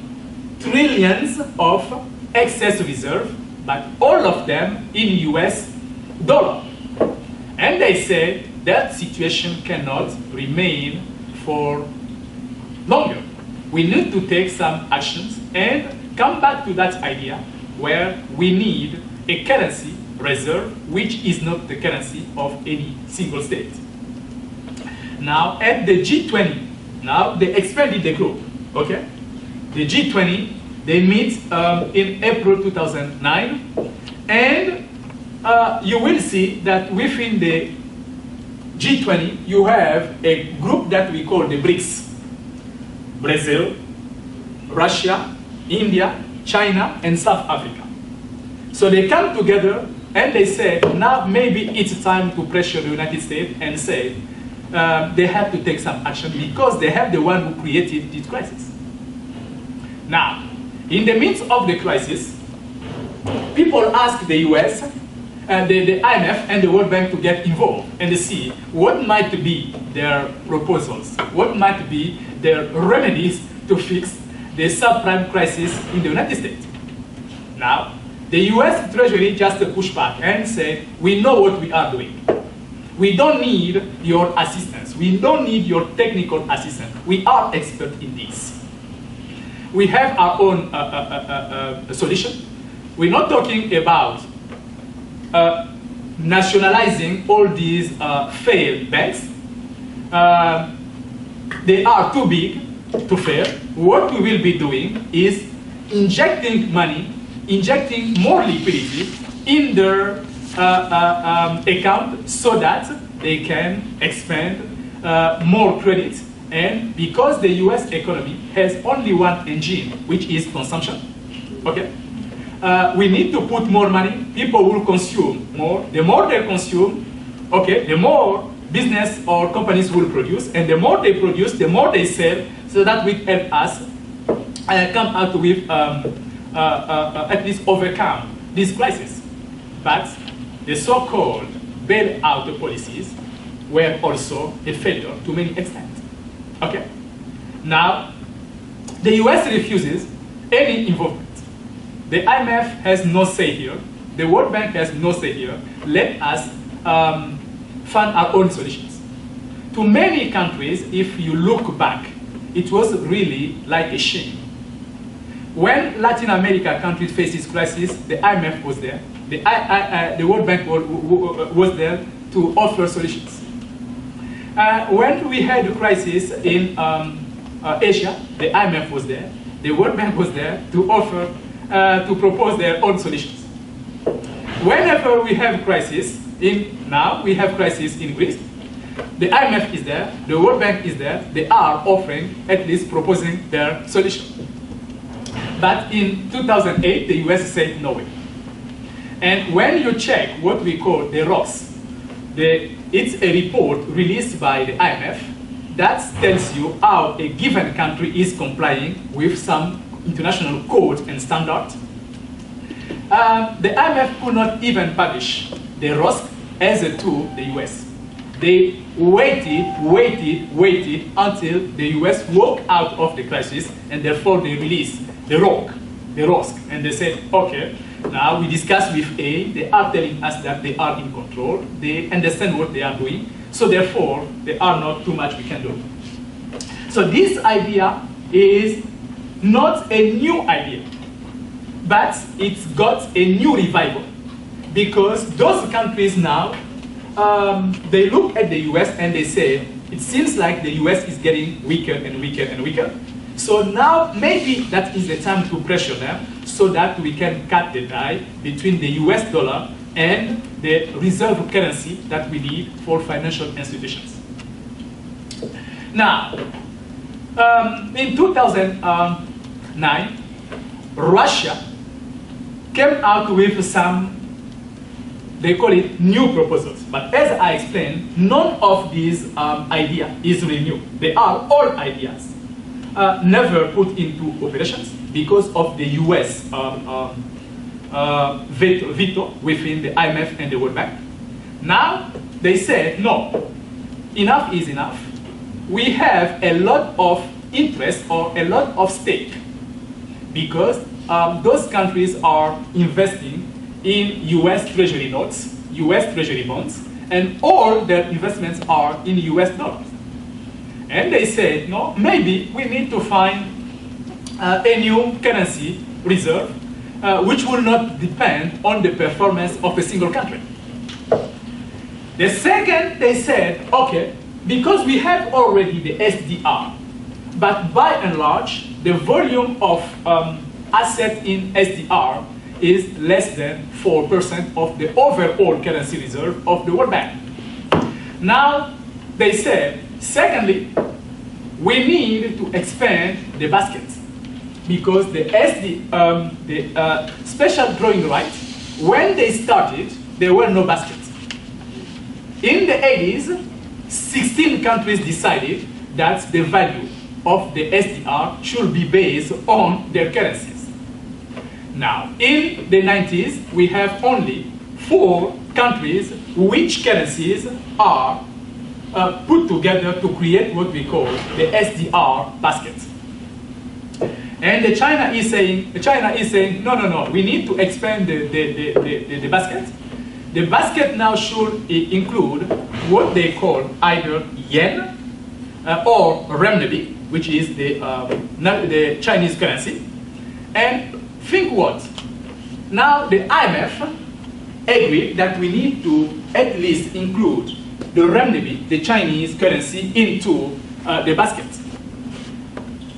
trillions of excess reserve, but all of them in US dollar. And they say that situation cannot remain for longer. We need to take some actions and come back to that idea where we need a currency reserve which is not the currency of any single state. Now at the G20, now they expanded the group, okay? The G20, they meet in April 2009, and you will see that within the G20, you have a group that we call the BRICS. Brazil, Russia, India, China, and South Africa. So they come together and they say, now maybe it's time to pressure the United States and say they have to take some action because they have the one who created this crisis. Now, in the midst of the crisis, people ask the US, the IMF and the World Bank to get involved and see what might be their proposals, what might be their remedies to fix the subprime crisis in the United States. Now, the US Treasury just pushed back and said, we know what we are doing. We don't need your assistance. We don't need your technical assistance. We are experts in this. We have our own solution. We're not talking about nationalizing all these failed banks. They are too big to fail. What we will be doing is injecting money, injecting more liquidity in their account so that they can expand more credit. And because the US economy has only one engine, which is consumption, okay? We need to put more money. People will consume more. The more they consume, okay, the more business or companies will produce, and the more they produce, the more they sell, so that will help us come out with, at least overcome this crisis. But the so-called bailout policies were also a failure to many extent. Okay? Now, the US refuses any involvement. The IMF has no say here. The World Bank has no say here. Let us find our own solutions. To many countries, if you look back, it was really like a shame. When Latin America countries faced this crisis, the IMF was there. The World Bank was there to offer solutions. When we had a crisis in Asia, the IMF was there. The World Bank was there to offer, to propose their own solutions. Whenever we have crisis, now we have crisis in Greece, the IMF is there, the World Bank is there, they are offering, at least proposing their solution. But in 2008, the US said no way. And when you check what we call the ROCs, it's a report released by the IMF that tells you how a given country is complying with some international codes and standards. The IMF could not even publish the ROSC as a tool the US. They waited until the US walked out of the crisis, and therefore they released the ROSC, and they said, okay, now we discuss with A, they are telling us that they are in control, they understand what they are doing, so therefore there are not too much we can do. So this idea is not a new idea, but it's got a new revival, because those countries now, they look at the US and they say, it seems like the US is getting weaker and weaker and weaker. So now maybe that is the time to pressure them so that we can cut the tie between the US dollar and the reserve currency that we need for financial institutions. Now, in 2009, Russia came out with some, they call it new proposals. But as I explained, none of these ideas is really new. They are old ideas, never put into operations because of the US veto within the IMF and the World Bank. Now they said, no, enough is enough. We have a lot of interest or a lot of stake because those countries are investing in US Treasury notes, US Treasury bonds, and all their investments are in US dollars. And they said, no, maybe we need to find a new currency reserve which will not depend on the performance of a single country. The second, they said, okay, because we have already the SDR, but by and large, the volume of assets in SDR is less than 4% of the overall currency reserve of the World Bank. Now, they said, secondly, we need to expand the baskets because the special drawing rights, when they started, there were no baskets. In the 80s, 16 countries decided that the value of the SDR should be based on their currencies. Now, in the 90s, we have only 4 countries which currencies are put together to create what we call the SDR basket. And China is saying, no, we need to expand the basket. The basket now should include what they call either yen or renminbi, which is the Chinese currency. And think what? Now the IMF agreed that we need to at least include the renminbi, the Chinese currency, into the basket.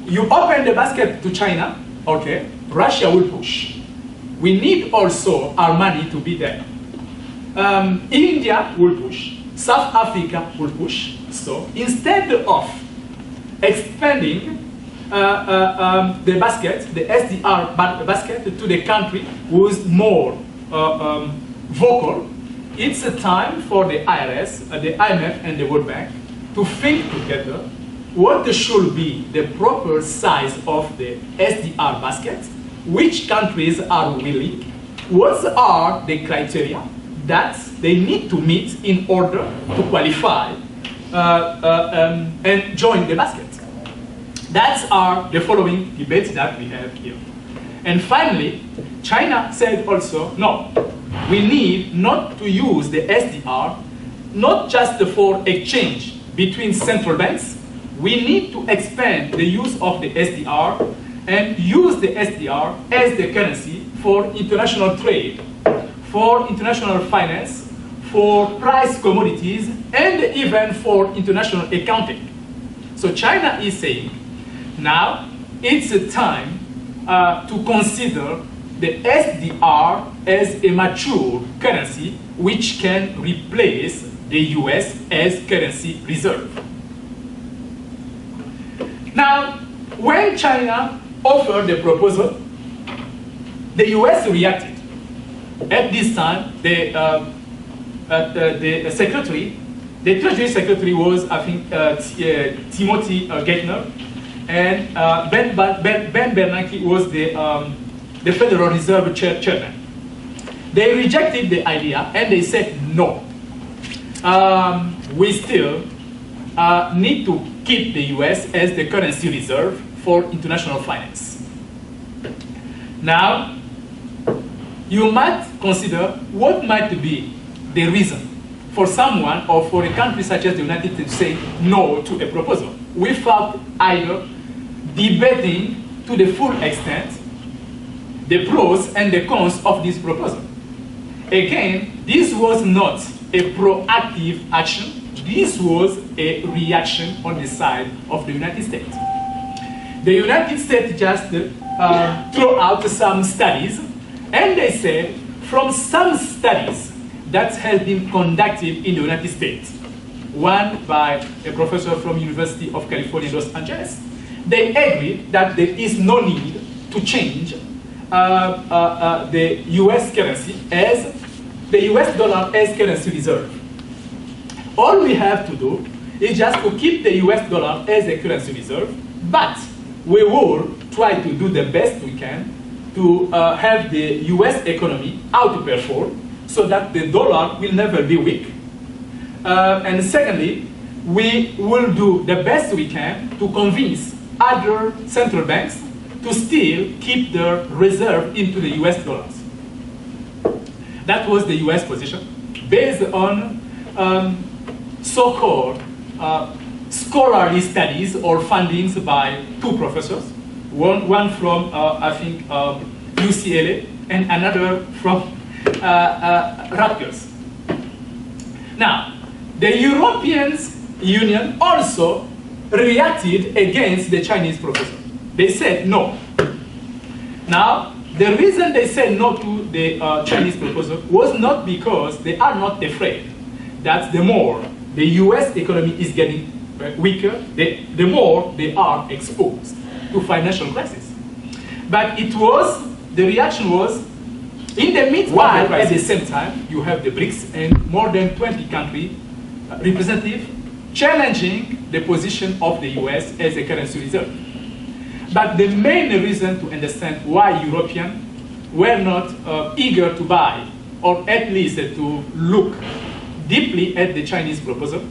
You open the basket to China, okay, Russia will push. We need also our money to be there. India will push, South Africa will push. So instead of expanding the basket, the SDR basket, to the country who is more vocal, it's a time for the IRS, the IMF, and the World Bank to think together what should be the proper size of the SDR basket, which countries are willing, what are the criteria that they need to meet in order to qualify and join the basket. That's the following debates that we have here. And finally, China said also, no, we need not to use the SDR, not just for exchange between central banks. We need to expand the use of the SDR and use the SDR as the currency for international trade, for international finance, for price commodities, and even for international accounting. So China is saying, now it's a time to consider the SDR as a mature currency which can replace the US as currency reserve. Now, when China offered the proposal, the US reacted. At this time, the secretary, the Treasury Secretary was, I think, Timothy Geithner, and Ben Bernanke was the Federal Reserve chairman. They rejected the idea and they said, no, we still need to keep the US as the currency reserve for international finance. Now, you might consider what might be the reason for someone or for a country such as the United States to say no to a proposal without either debating to the full extent the pros and the cons of this proposal. Again, this was not a proactive action. This was a reaction on the side of the United States. The United States just threw out some studies, and they said, from some studies that have been conducted in the United States, one by a professor from University of California, Los Angeles, they agreed that there is no need to change the US currency as the US dollar as currency reserve. All we have to do is just to keep the US dollar as a currency reserve, but we will try to do the best we can to have the US economy outperform so that the dollar will never be weak. And secondly, we will do the best we can to convince other central banks to still keep their reserve into the US dollars. That was the US position, based on so-called scholarly studies or findings by two professors, one from, I think, UCLA, and another from Rutgers. Now, the European Union also reacted against the Chinese proposal. They said no. Now, the reason they said no to the Chinese proposal was not because they are not afraid that the more the US economy is getting weaker, the more they are exposed to financial crisis. But it was, the reaction was, in the midst, while at the same time, you have the BRICS and more than 20 country representatives challenging the position of the US as a currency reserve. But the main reason to understand why Europeans were not eager to buy, or at least to look deeply at the Chinese proposal,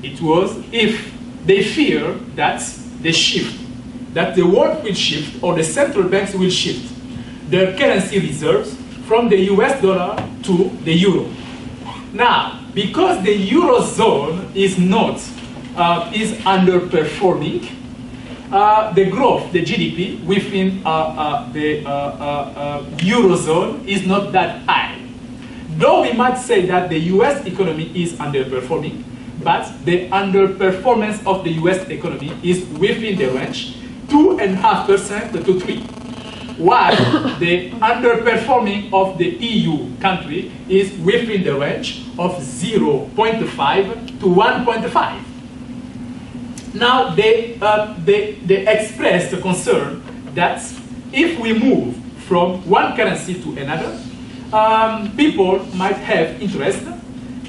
it was if they fear that the shift, that the world will shift, or the central banks will shift their currency reserves from the US dollar to the euro. Now, because the eurozone is not, is underperforming, the growth, the GDP within the eurozone is not that high. Though we might say that the US economy is underperforming, but the underperformance of the US economy is within the range 2.5% to 3%, while the underperforming of the EU country is within the range of 0.5 to 1.5. Now they expressed the concern that if we move from one currency to another, people might have interest,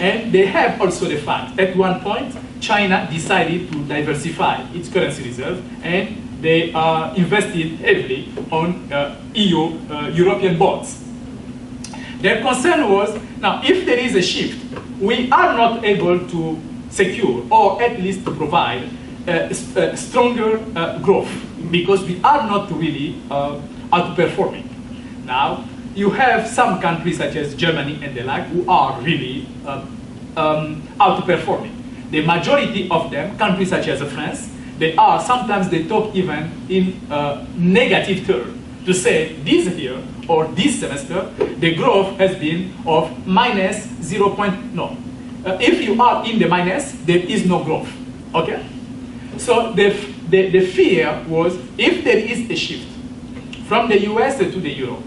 and they have also the fact at one point China decided to diversify its currency reserve, and they invested heavily on European bonds. Their concern was, now if there is a shift, we are not able to secure, or at least to provide, stronger growth, because we are not really outperforming. Now, you have some countries such as Germany and the like who are really outperforming. The majority of them, countries such as France, they are, sometimes they talk even in negative terms, to say this year or this semester, the growth has been of minus 0. No. If you are in the minus, there is no growth, okay? So the fear was, if there is a shift from the US to the euro,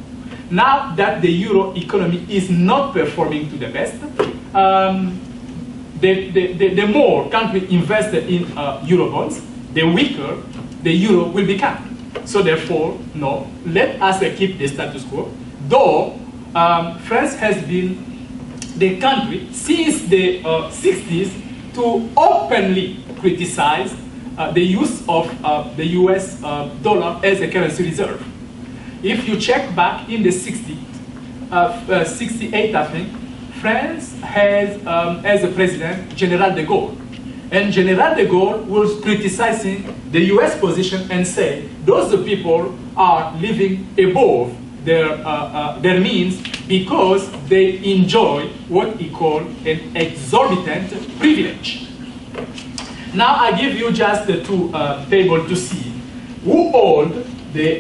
now that the euro economy is not performing to the best, the more countries invest in euro bonds, the weaker the euro will become. So therefore, no, let us keep the status quo. Though France has been the country since the 60s to openly criticize the use of the US dollar as a currency reserve. If you check back in the 60s, 68, I think, France has, as a president, General de Gaulle. And General de Gaulle was criticizing the US position and say, those people are living above their means because they enjoy what he called an exorbitant privilege. Now I give you just the two tables to see who owned the,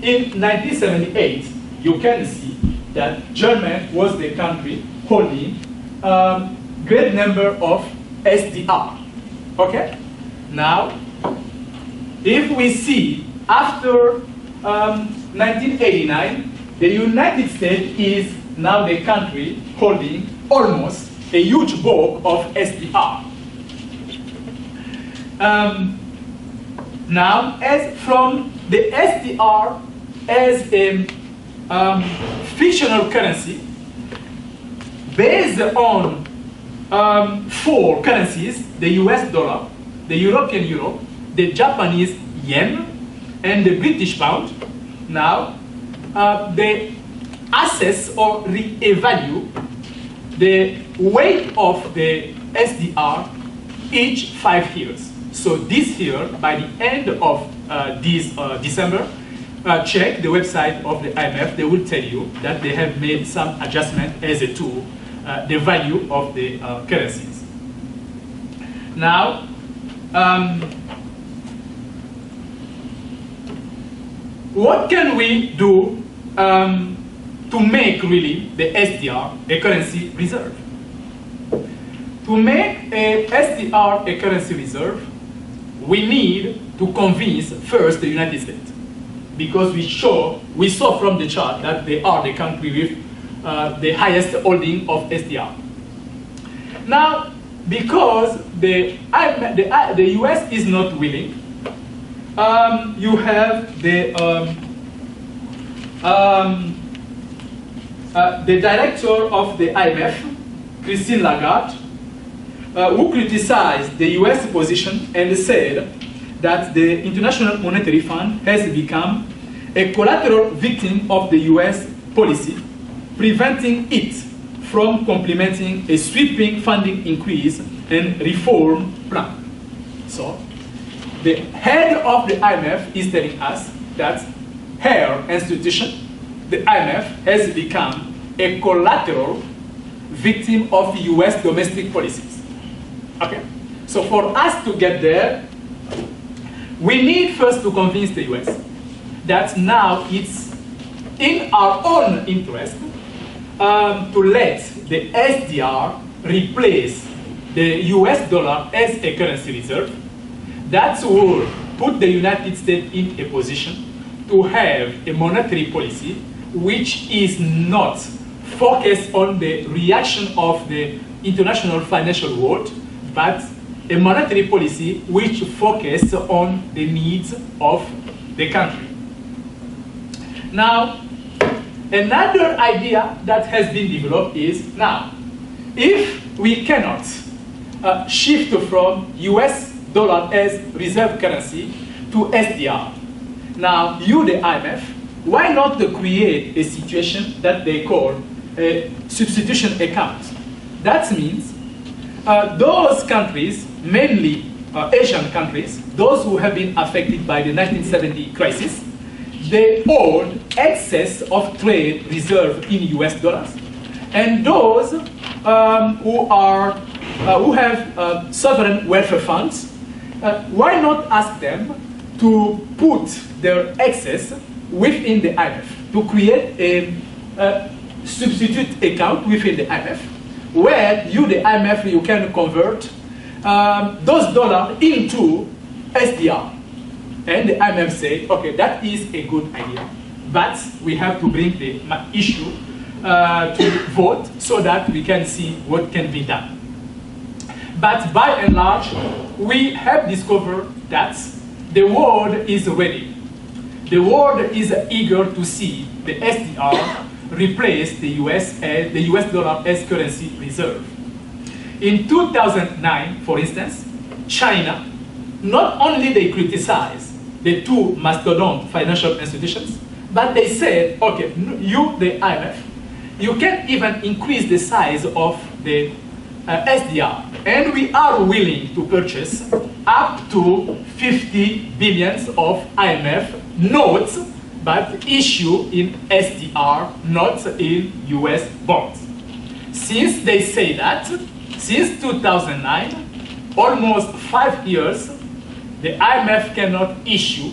in 1978, you can see that Germany was the country holding great number of SDR, okay? Now, if we see after 1989, the United States is now the country holding almost a huge bulk of SDR. Now, as from the SDR as a fictional currency, based on four currencies, the US dollar, the European euro, the Japanese yen, and the British pound. Now, they assess or re-evaluate the weight of the SDR each 5 years. So this year, by the end of this December, check the website of the IMF. They will tell you that they have made some adjustment as a tool, the value of the currencies. Now, what can we do to make really the SDR a currency reserve? To make a SDR a currency reserve, we need to convince first the United States, because we saw from the chart that they are the country with the highest holding of SDR. Now, because the US is not willing, you have the director of the IMF, Christine Lagarde, who criticized the US position and said that the International Monetary Fund has become a collateral victim of the US policy, preventing it from complementing a sweeping funding increase and reform plan. So, the head of the IMF is telling us that her institution, the IMF, has become a collateral victim of US domestic policies. Okay, so for us to get there, we need first to convince the US that now it's in our own interest to let the SDR replace the US dollar as a currency reserve. That will put the United States in a position to have a monetary policy which is not focused on the reaction of the international financial world, but a monetary policy which focuses on the needs of the country. Now, another idea that has been developed is, now, if we cannot shift from US dollar as reserve currency to SDR, now you, the IMF, why not create a situation that they call a substitution account? That means those countries, mainly Asian countries, those who have been affected by the 1970 crisis, they hold excess of trade reserve in US dollars. And those who have sovereign welfare funds, why not ask them to put their excess within the IMF, to create a substitute account within the IMF, where you, the IMF, you can convert those dollars into SDR. And the IMF say, okay, that is a good idea, but we have to bring the issue to vote so that we can see what can be done. But by and large, we have discovered that the world is ready. The world is eager to see the SDR replace the US dollar as currency reserve. In 2009, for instance, China, not only they criticized the two mastodon financial institutions, but they said, okay, you, the IMF, you can't even increase the size of the SDR, and we are willing to purchase up to 50 billions of IMF notes, but issue in SDR, not in US bonds. Since they say that, since 2009, almost 5 years, the IMF cannot issue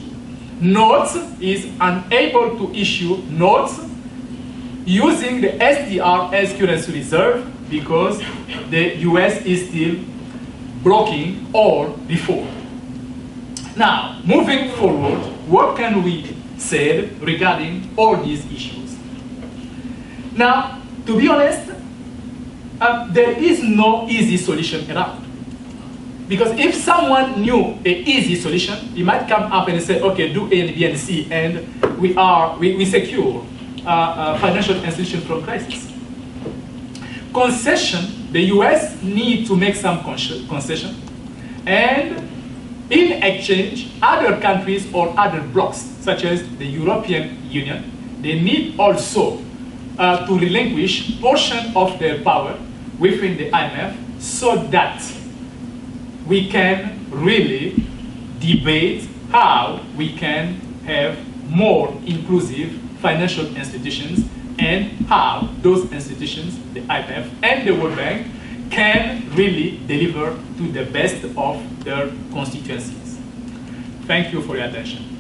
notes, is unable to issue notes using the SDR as currency reserve because the US is still blocking all default. Now, moving forward, what can we say regarding all these issues? Now, to be honest, there is no easy solution around. Because if someone knew an easy solution, he might come up and say, okay, do A and B and C, and we secure financial institution from crisis. Concession, the US need to make some concession, and in exchange, other countries or other blocs, such as the European Union, they need also to relinquish portion of their power within the IMF so that we can really debate how we can have more inclusive financial institutions and how those institutions, the IMF and the World Bank, can really deliver to the best of their constituencies. Thank you for your attention.